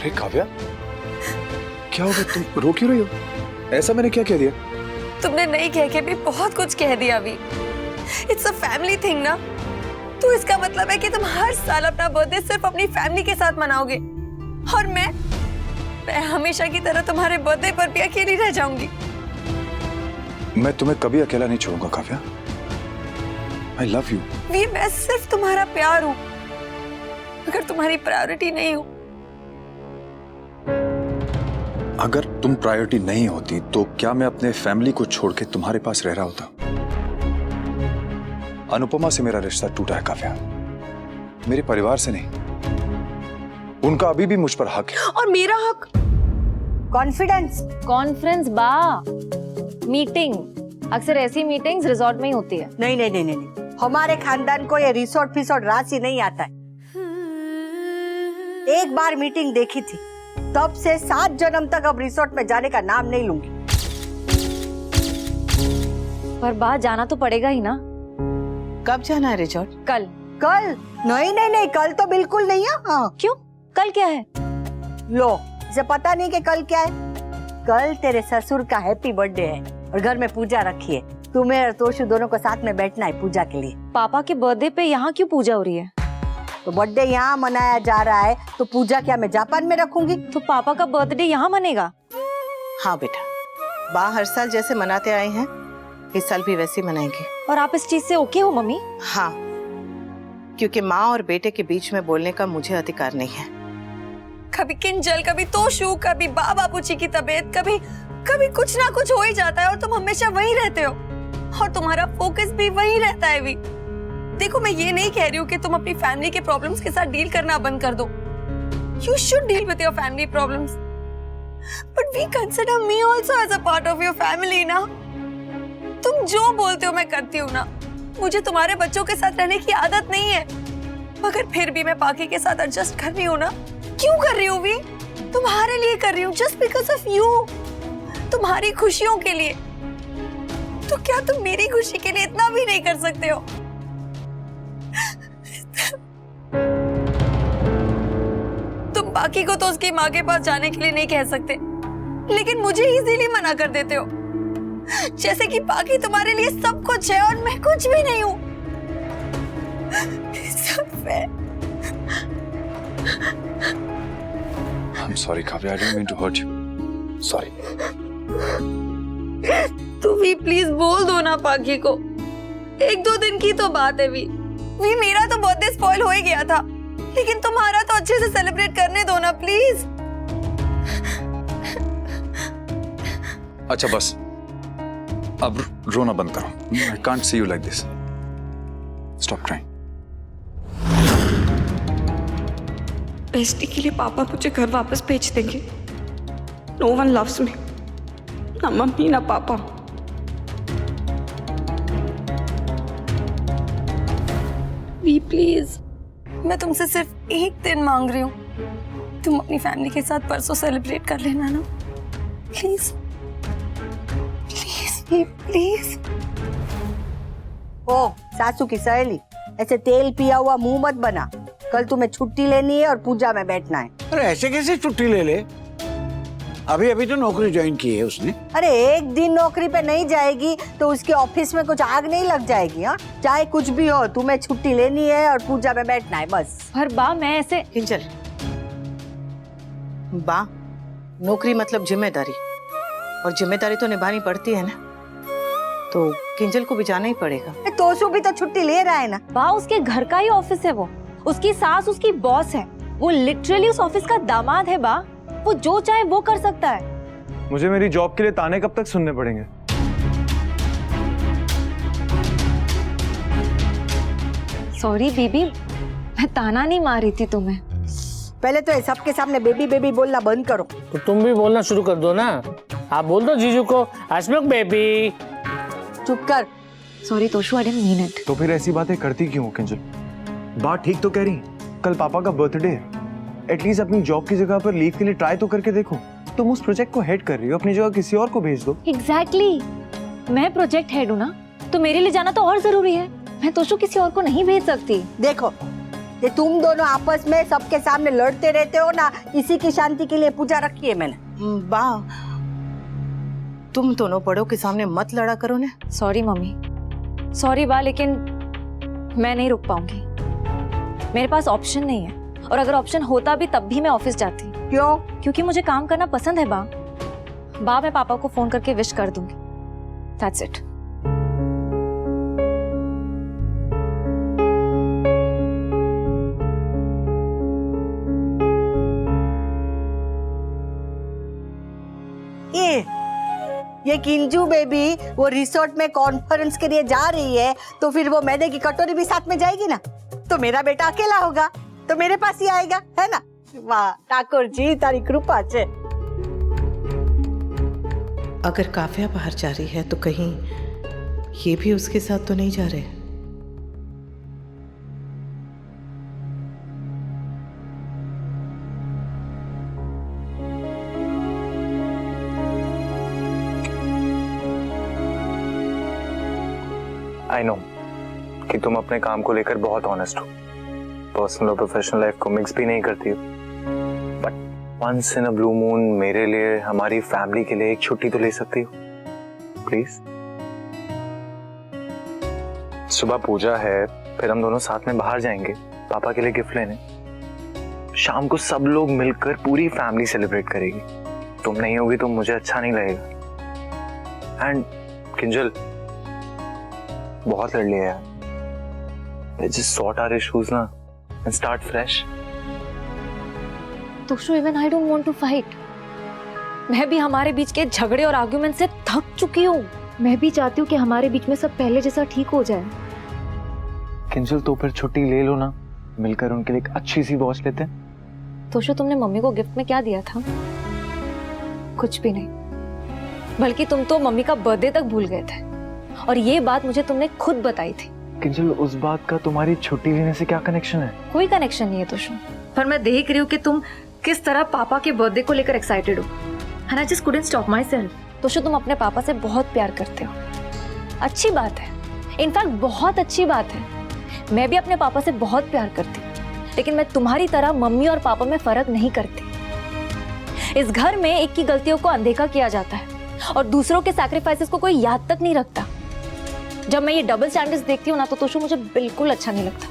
अरे काव्या, क्या हो गया? तुम रो क्यों रही हो? ऐसा मैंने क्या कह दिया? तुमने नहीं कह के भी बहुत कुछ कह दिया अभी। इट्स अ फैमिली थिंग ना, तो इसका मतलब है कि तुम हर साल अपना बर्थडे सिर्फ अपनी फैमिली के साथ मनाओगे और मैं हमेशा की तरह तुम्हारे बर्थडे पर भी अकेली रह जाऊंगी। मैं तुम्हें कभी अकेला नहीं छोड़ूंगा काव्या। I love you. वी, मैं सिर्फ तुम्हारा प्यार हूं, अगर तुम्हारी प्रायोरिटी नहीं हूं। अगर तुम प्रायोरिटी नहीं होती तो क्या मैं अपने फैमिली को छोड़ के तुम्हारे पास रह रहा होता? अनुपमा से मेरा रिश्ता टूटा है काव्या, मेरे परिवार से नहीं। उनका अभी भी मुझ पर हक है। और मेरा हक? कॉन्फ्रेंस बा मीटिंग, अक्सर ऐसी मीटिंग्स रिजॉर्ट में ही होती है। नहीं नहीं नहीं नहीं, हमारे खानदान को ये रिसोर्ट फिसोर्ट राशि नहीं आता है। एक बार मीटिंग देखी थी, तब से 7 जन्म तक अब रिसोर्ट में जाने का नाम नहीं लूंगी। पर बा जाना तो पड़ेगा ही ना। कब जाना है रिजॉर्ट? कल। कल? नहीं नहीं नहीं, कल तो बिल्कुल नहीं है। हाँ। क्यों? कल क्या है? लो, इसे पता नहीं कि कल क्या है? कल तेरे ससुर का हैप्पी बर्थडे है और घर में पूजा रखी है। तुम्हें और तोशु दोनों को साथ में बैठना है पूजा के लिए। पापा के बर्थडे पे यहाँ क्यों पूजा हो रही है? तो बर्थडे यहाँ मनाया जा रहा है, तो पूजा क्या मैं जापान में रखूंगी? तो पापा का बर्थडे यहाँ मनेगा? हाँ बेटा, बा हर साल जैसे मनाते आए हैं इस साल भी वैसे ही मनाएंगे। और आप इस चीज से ओके हो मम्मी? हाँ, क्योंकि माँ और बेटे के बीच में बोलने का मुझे अधिकार नहीं है। कभी किंजल, कभी तोशु, कभी बापूजी की तबीयत, कभी कुछ ना कुछ हो ही जाता है और तुम हमेशा वहीं रहते हो और तुम्हारा फोकस भी वहीं रहता है। भी देखो, मैं ये नहीं कह रही हूँ कि तुम अपनी फैमिली के प्रॉब्लम्स के साथ डील करना बंद कर दो। You should deal with your family problems, but we consider me also as a part of your family ना। तुम जो बोलते हो मैं करती हूँ ना। मुझे तुम्हारे बच्चों के साथ रहने की आदत नहीं है, मगर फिर भी मैं पाकी के साथ एडजस्ट कर रही हूँ ना। क्यों कर रही हूँ भी? तुम्हारे लिए कर रही हूँ, जस्ट बिकॉज ऑफ यू, तुम्हारी खुशियों के लिए। तो क्या तुम मेरी खुशी के लिए इतना भी नहीं कर सकते हो? तुम बाकी को तो उसकी माँ के पास जाने के लिए नहीं कह सकते, लेकिन मुझे इजीली मना कर देते हो, जैसे कि बाकी तुम्हारे लिए सब कुछ है और मैं कुछ भी नहीं हूँ। I'm sorry Kavya, I didn't mean to hurt you. Sorry. तू भी प्लीज बोल दो ना पाकी को। 1-2 दिन की तो बात है। भी मेरा तो बर्थडे स्पॉइल हो ही गया था, लेकिन तुम्हारा तो अच्छे से सेलिब्रेट करने दो ना प्लीज। अच्छा बस, अब रोना बंद करो। I can't see you like this. Stop crying. Bestie के लिए पापा मुझे घर वापस भेज देंगे। नो वन लव्स मी, ना मम्मी ना पापा। वी प्लीज, मैं तुमसे सिर्फ एक दिन मांग रही हूँ। तुम अपनी फैमिली के साथ परसों सेलिब्रेट कर लेना ना, प्लीज प्लीज वी प्लीज। ओ सासू की सहेली, ऐसे तेल पिया हुआ मुंह मत बना। कल तुम्हें छुट्टी लेनी है और पूजा में बैठना है। अरे ऐसे कैसे छुट्टी ले ले? अभी अभी तो नौकरी ज्वाइन की है उसने। अरे एक दिन नौकरी पे नहीं जाएगी तो उसके ऑफिस में कुछ आग नहीं लग जाएगी? हाँ, चाहे कुछ भी हो, तुम्हें छुट्टी लेनी है और पूजा में बैठना है बस। पर बा मैं ऐसे। किंजल, बा नौकरी मतलब जिम्मेदारी, और जिम्मेदारी तो निभानी पड़ती है ना, तो किंजल को भी जाना ही पड़ेगा। तोशु भी तो छुट्टी ले रहा है ना। बा उसके घर का ही ऑफिस है, वो उसकी सास उसकी बॉस है, वो लिटरली उस ऑफिस का दामाद है। बा वो जो चाहे वो कर सकता है। मुझे मेरी जॉब के लिए ताने कब तक सुनने पड़ेंगे? सॉरी बेबी, मैं ताना नहीं मार रही थी तुम्हें। पहले तो सबके सामने बेबी बेबी बोलना बंद करो। तो तुम भी बोलना शुरू कर दो ना। आप बोल दो जीजू को, अस्मक बेबी। चुप कर। Sorry Toshu, I didn't mean it. तो फिर ऐसी बातें करती क्यों किंजल? बात ठीक तो कह रही, कल पापा का बर्थडे है, एटलीस्ट अपनी जॉब की जगह पर लीव के लिए ट्राई तो करके देखो। तुम उस प्रोजेक्ट को हेड कर रही हो, अपनी जगह किसी और को भेज दो। एग्जैक्टली, मैं प्रोजेक्ट हेड हूँ ना, तो मेरे लिए जाना तो और जरूरी है। मैं तोशु किसी और को नहीं भेज सकती। देखो, ये तुम दोनों आपस में सबके सामने लड़ते रहते हो ना, इसी की शांति के लिए पूजा रखी है मैंने। बा, तुम दोनों बड़ों के सामने मत लड़ा करो ने। सॉरी मम्मी, सॉरी बा, लेकिन मैं नहीं रुक पाऊंगी। मेरे पास ऑप्शन नहीं है, और अगर ऑप्शन होता भी तब भी मैं ऑफिस जाती। क्यों? क्योंकि मुझे काम करना पसंद है बा। मैं पापा को फोन करके विश कर दूंगी। That's it. ये किंजू बेबी वो रिसोर्ट में कॉन्फ्रेंस के लिए जा रही है, तो फिर वो मैदे की कटोरी भी साथ में जाएगी ना, तो मेरा बेटा अकेला होगा तो मेरे पास ही आएगा, है ना? वाह ठाकुर जी, तारी कृपा छे। अगर काव्या बाहर जा रही है तो कहीं ये भी उसके साथ तो नहीं जा रहे? आई नो कि तुम अपने काम को लेकर बहुत ऑनेस्ट हो, पर्सनल और प्रोफेशनल लाइफ को मिक्स भी नहीं करती हो, but once in a blue moon मेरे लिए, हमारी फैमिली के लिए एक छुट्टी तो ले सकती हो प्लीज। सुबह पूजा है, फिर हम दोनों साथ में बाहर जाएंगे पापा के लिए गिफ्ट लेने। शाम को सब लोग मिलकर पूरी फैमिली सेलिब्रेट करेगी। तुम नहीं होगी तो मुझे अच्छा नहीं लगेगा। एंड किंजल, बहुत लड़ लिया यार। Let's just sort our issues ना and start fresh. Toshu, even I don't want to fight. मैं भी हमारे बीच के झगड़े और आर्ग्यूमेंट से थक चुकी हूँ। मैं भी चाहती हूँ कि हमारे बीच में सब पहले जैसा ठीक हो जाए। किंजल, तो फिर छुट्टी ले लो ना, मिलकर उनके लिए एक अच्छी सी वॉच लेते हैं। तोशु, तुमने मम्मी को गिफ्ट में क्या दिया था? कुछ भी नहीं, बल्कि तुम तो मम्मी का बर्थडे तक भूल गए थे, और ये बात मुझे तुमने खुद बताई थी। किंजल, उस बात का तुम्हारी छुट्टी लेने से क्या कनेक्शन है? कोई कनेक्शन नहीं है तोशु, पर मैं देख रही हूँ कि तुम किस तरह पापा के बर्थडे को लेकर एक्साइटेड हो, and I just couldn't stop myself। Toshu, तुम अपने पापा से बहुत प्यार करते हो, अच्छी बात है, इनफैक्ट बहुत अच्छी बात है। मैं भी अपने पापा से बहुत प्यार करती हूँ, लेकिन मैं तुम्हारी तरह मम्मी और पापा में फर्क नहीं करती। इस घर में एक की गलतियों को अनदेखा किया जाता है, और दूसरों के सैक्रिफाइसेस को कोई याद तक नहीं रखता। जब मैं ये डबल स्टैंडर्ड्स देखती हूँ ना, तो तोशु मुझे बिल्कुल अच्छा नहीं लगता,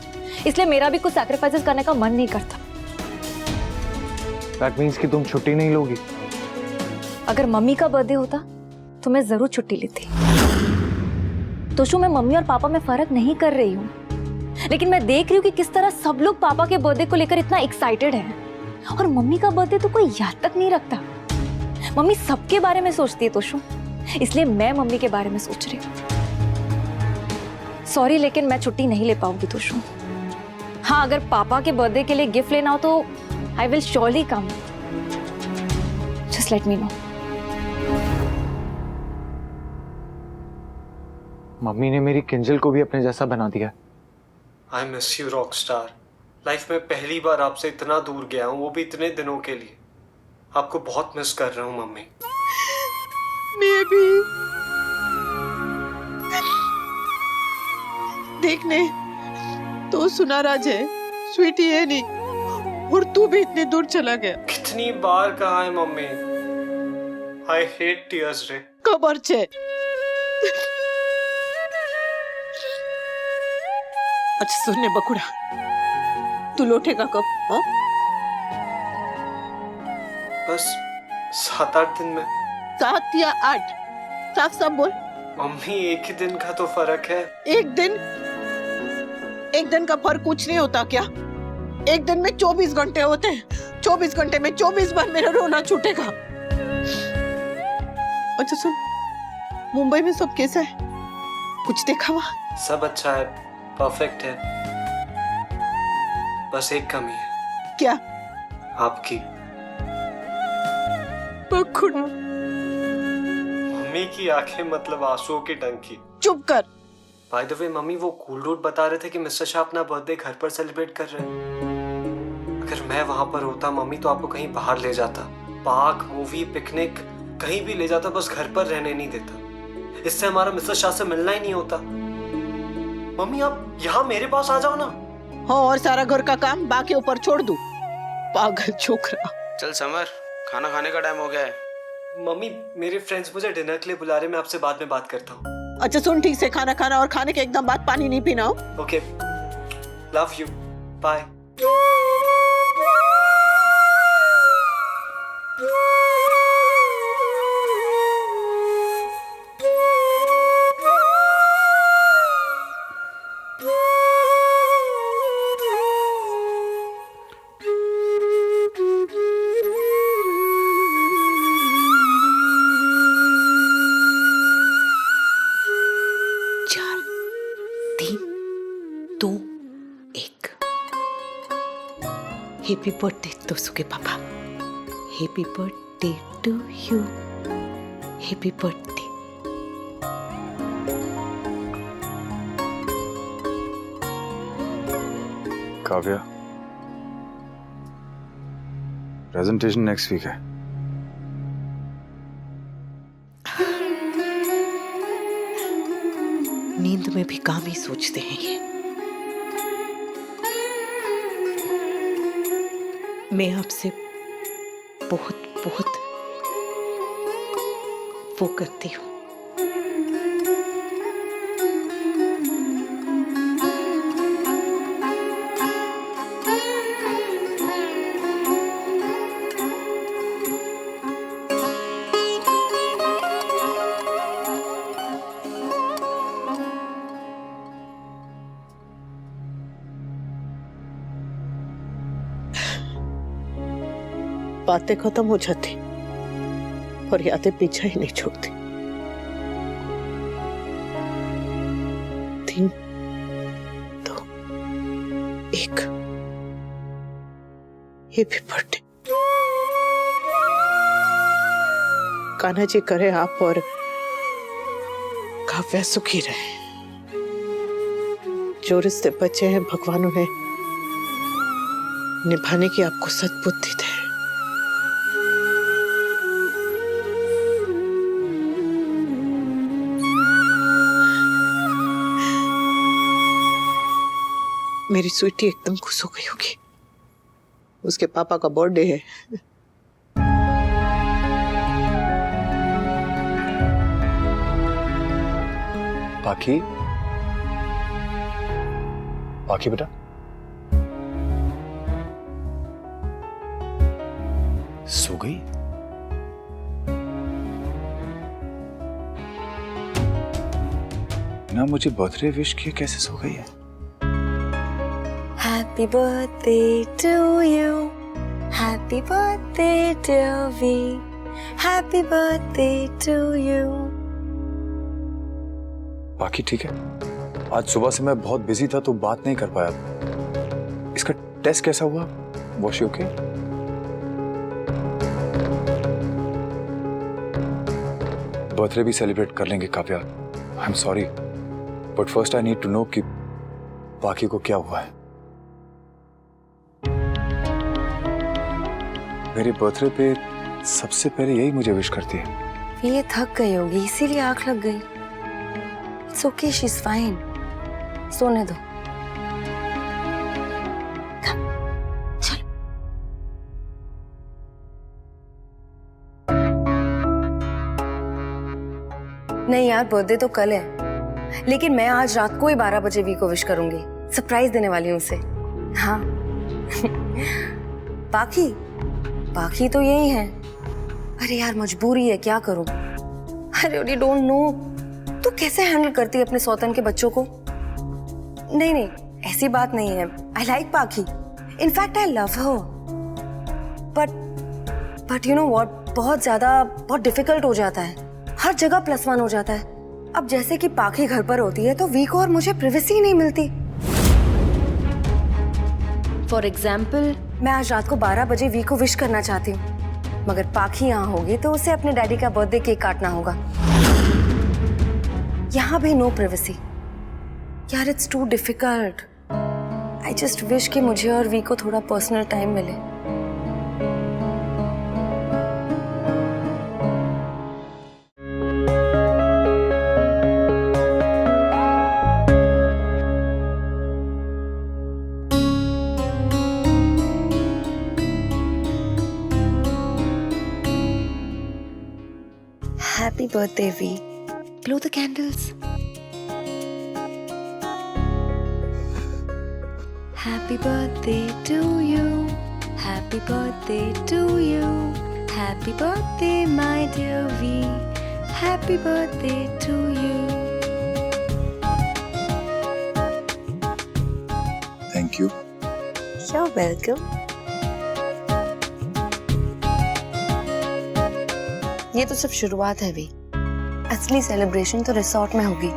इसलिए मेरा भी कुछ सैक्रिफाइसेस करने का मन नहीं करता। That means कि तुम छुट्टी नहीं लोगी? अगर मम्मी का बर्थडे होता तो मैं जरूर छुट्टी लेती। तोशु, मैं मम्मी और पापा में फर्क नहीं कर रही हूँ, लेकिन मैं देख रही हूँ कि किस तरह सब लोग पापा के बर्थडे को लेकर इतना एक्साइटेड हैं, और मम्मी का बर्थडे तो कोई याद तक नहीं रखता। मम्मी सबके बारे में सोचती है तोशु, इसलिए मैं मम्मी के बारे में सोच रही हूँ। सॉरी, लेकिन मैं छुट्टी नहीं ले पाऊंगी तोशु। हाँ, अगर पापा के बर्थडे के लिए गिफ्ट लेना हो तो I will surely come. Just let me know. Mummy ने मेरी किंजल को भी अपने जैसा बना दिया। I miss you rock star. Life में पहली बार आपसे इतना दूर गया हूँ, वो भी इतने दिनों के लिए। आपको बहुत मिस कर रहा हूँ मम्मी। मैं भी। देखने तो सुना राज है, स्वीटी है नहीं, और तू भी इतने दूर चला गया। कितनी बार कहा है मम्मी, आई हेट टीयर्स रे। खबर छे। अच्छा सुनने बकुड़ा, तू लौटेगा कब? हाँ? बस 7-8 दिन में। 7 या 8? साफ साफ बोल। मम्मी, एक ही दिन का तो फर्क है। एक दिन का फर्क कुछ नहीं होता क्या? एक दिन में 24 घंटे होते हैं। 24 घंटे में 24 बार मेरा रोना छूटेगा। अच्छा सुन, मुंबई में सब कैसा है? कुछ देखा वहाँ? सब अच्छा है, परफेक्ट है। बस एक कमी है। क्या? आपकी। बकुड़ा। मम्मी की आंखें मतलब आंसुओं की टंकी। चुप कर। बाय द वे मम्मी, वो कूल रूट बता रहे थे कि मिस्टर शाह अपना बर्थडे घर पर सेलिब्रेट कर रहे हैं। अगर मैं वहां पर होता मम्मी, तो आपको कहीं बाहर ले जाता, पार्क, मूवी, पिकनिक, कहीं भी ले जाता, बस घर पर रहने नहीं देता। इससे हमारा मिस्टर शाह से मिलना ही नहीं होता। मम्मी, आप यहाँ मेरे पास आ जाओ ना, हो और सारा घर का काम बाकी ऊपर छोड़ दूं? पागल छोकरा। चल समर, खाना खाने का टाइम हो गया है। मम्मी मेरे फ्रेंड्स मुझे डिनर के लिए बुला रहे, मैं आपसे बाद में बात करता हूँ। अच्छा सुन, ठीक से खाना खाना और खाने के एकदम बाद पानी नहीं पीना हो। Okay, love you, bye. Happy birthday तो सुके पापा। Happy birthday to you. Happy birthday. Kavya, presentation next week है। नींद में भी काम ही सोचते हैं ये। मैं आपसे बहुत बहुत वो करती हूँ। बातें खत्म हो जाती और यादें पीछा ही नहीं छोड़ती। 3, 2, 1। Happy birthday. कान्हा जी करे आप और काव्या सुखी रहे। जो रिश्ते बचे हैं भगवान उन्हें निभाने की आपको सद्बुद्धि दे। मेरी स्वीटी एकदम खुश हो गई होगी। उसके पापा का बर्थडे है। बाकी बाकी बेटा, सो गई? ना मुझे बर्थडे विश किए कैसे सो गई है? Happy birthday to you. Happy birthday dear V. Happy birthday to you. बाकी ठीक है। आज सुबह से मैं बहुत बिजी था तो बात नहीं कर पाया। इसका टेस्ट कैसा हुआ? Was she okay? बर्थडे भी सेलिब्रेट कर लेंगे Kavya. I am sorry, but first I need to know कि बाकी को क्या हुआ है। मेरे बर्थडे पे सबसे पहले यही मुझे विश करती है। ये थक गई होगी इसीलिए आंख लग गई। It's okay, she's fine. सोने दो। चलो। नहीं यार, बर्थडे तो कल है, लेकिन मैं आज रात को ही 12 बजे वी को विश करूंगी। सरप्राइज देने वाली हूँ उसे। हाँ। बाकी तो यही है। अरे यार मजबूरी है, क्या करूं। अरे यू डोंट नो, तू कैसे हैंडल करती है अपने सौतन के बच्चों को? नहीं, ऐसी बात नहीं है। आई लाइक पाखी, in fact I love her, but you know what, बहुत डिफिकल्ट हो जाता है। हर जगह +1 हो जाता है। अब जैसे कि पाखी घर पर होती है तो वी को और मुझे प्राइवेसी ही नहीं मिलती। फॉर एग्जाम्पल, मैं आज रात को 12 बजे वी को विश करना चाहती हूँ, मगर पाखी यहाँ होगी तो उसे अपने डैडी का बर्थडे केक काटना होगा। यहाँ भी नो प्राइवेसी। यार it's too difficult. I just wish कि मुझे और वी को थोड़ा पर्सनल टाइम मिले। Happy birthday, V. Blow the candles. Happy birthday to you. Happy birthday to you. Happy birthday, my dear V. Happy birthday to you. Thank you. You're welcome. ये तो सिर्फ शुरुआत है भी। असली सेलिब्रेशन तो रिसोर्ट में होगी।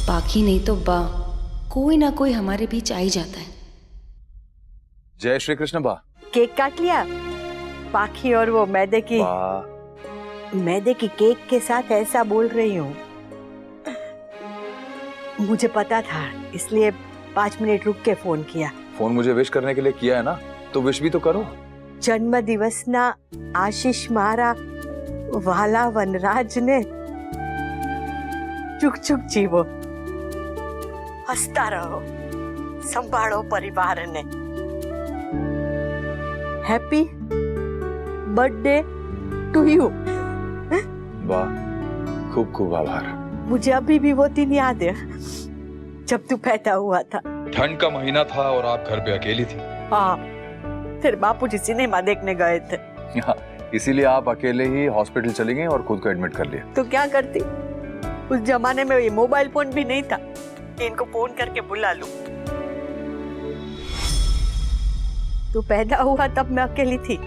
बाकी नहीं तो बा, कोई ना कोई हमारे बीच आ ही जाता है। जय श्री कृष्ण बा। केक काट लिया? पाखी और वो मैदे की केक के साथ ऐसा बोल रही हूँ। मुझे पता था, इसलिए 5 मिनट रुक के फोन किया। फोन मुझे विश करने के लिए किया है ना, तो विश भी तो करो। जन्म दिवस ना आशीष मारा वाला वनराज ने चुक चुक जीवो, हंसता रहो, संभालो परिवार ने। Happy birthday to you. वाह, खूब खूब आभार। मुझे अभी भी वो दिन याद है जब तू पैदा हुआ था। ठंड का महीना था और आप घर पे अकेली थी। हाँ, फिर बापूजी सिनेमा देखने गए थे। इसीलिए आप अकेले ही हॉस्पिटल चली गई और खुद को एडमिट कर लिया। तो क्या करती, उस जमाने में ये मोबाइल फोन भी नहीं था कि इनको फोन करके बुला लूं। तू पैदा हुआ तब मैं अकेली थी,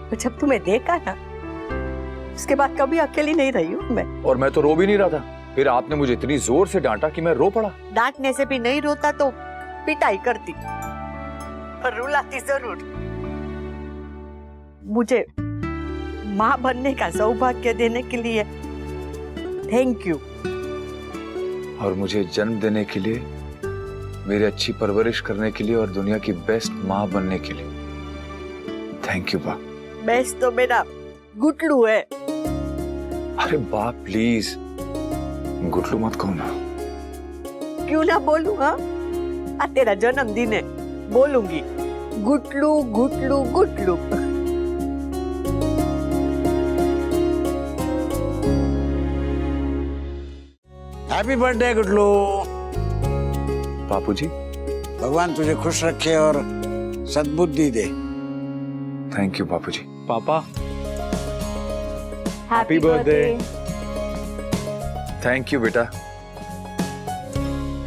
और जब तुम्हें देखा ना, उसके बाद कभी अकेली नहीं रही हूँ मैं। और मैं तो रो भी नहीं रहा था, फिर आपने मुझे इतनी जोर से डांटा कि मैं रो पड़ा। डांटने से भी नहीं रोता तो पिटाई करती, पर रुलाती जरूर। मुझे माँ बनने का सौभाग्य देने के लिए थैंक यू। और मुझे जन्म देने के लिए, मेरी अच्छी परवरिश करने के लिए और दुनिया की बेस्ट माँ बनने के लिए थैंक यू बा। बेस्ट तो मेरा गुटलू है। अरे बा प्लीज, गुटलू मत कहो ना। क्यों ना बोलूं? हाँ, आज तेरा जन्मदिन है, बोलूंगी गुटलू गुटलू गुटलू। Happy birthday गुटलू। बापूजी, भगवान तुझे खुश रखे और सद्बुद्धि दे। थैंक यू बापूजी। पापा हैप्पी बर्थडे। थैंक यू बेटा।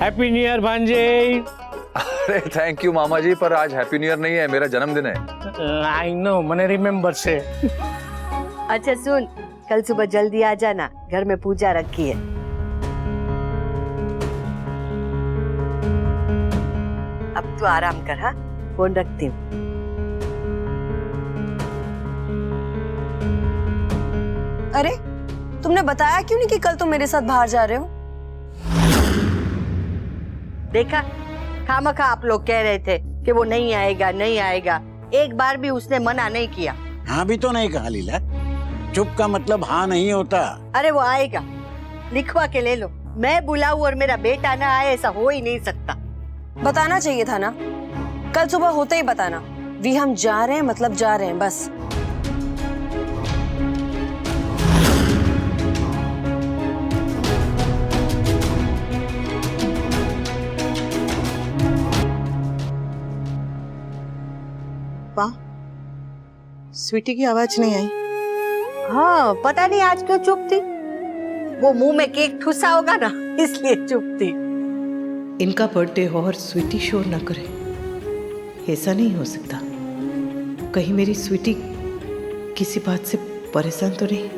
हैप्पी न्यू ईयर भांजे। अरे थैंक यू मामा जी, पर आज हैप्पी न्यू ईयर नहीं है, मेरा जन्मदिन है। आई नो, मैंने रिमेम्बर से। अच्छा सुन, कल सुबह जल्दी आ जाना, घर में पूजा रखी है। अब तू आराम कर। हाँ, फोन रखती हूँ। अरे तुमने बताया क्यों नहीं कि कल तुम मेरे साथ बाहर जा रहे हो? देखा, खामखा आप लोग कह रहे थे कि वो नहीं आएगा नहीं आएगा, एक बार भी उसने मना नहीं किया। हाँ भी तो नहीं कहा लीला, चुप का मतलब हाँ नहीं होता। अरे वो आएगा, लिखवा के ले लो। मैं बुलाऊं और मेरा बेटा ना आए, ऐसा हो ही नहीं सकता। बताना चाहिए था ना, कल सुबह होते ही बताना। वी हम जा रहे हैं मतलब जा रहे हैं, बस। स्वीटी की आवाज नहीं आई। हाँ, पता नहीं आज क्यों चुप थी। वो मुंह में केक ठुसा होगा ना, इसलिए चुप थी। इनका बर्थडे हो और स्वीटी शोर ना करे, ऐसा नहीं हो सकता। कहीं मेरी स्वीटी किसी बात से परेशान तो नहीं?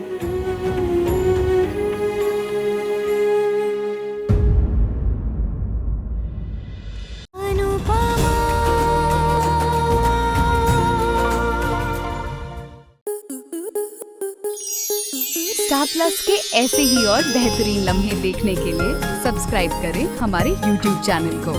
स्टार प्लस के ऐसे ही और बेहतरीन लम्हे देखने के लिए सब्सक्राइब करें हमारे YouTube चैनल को।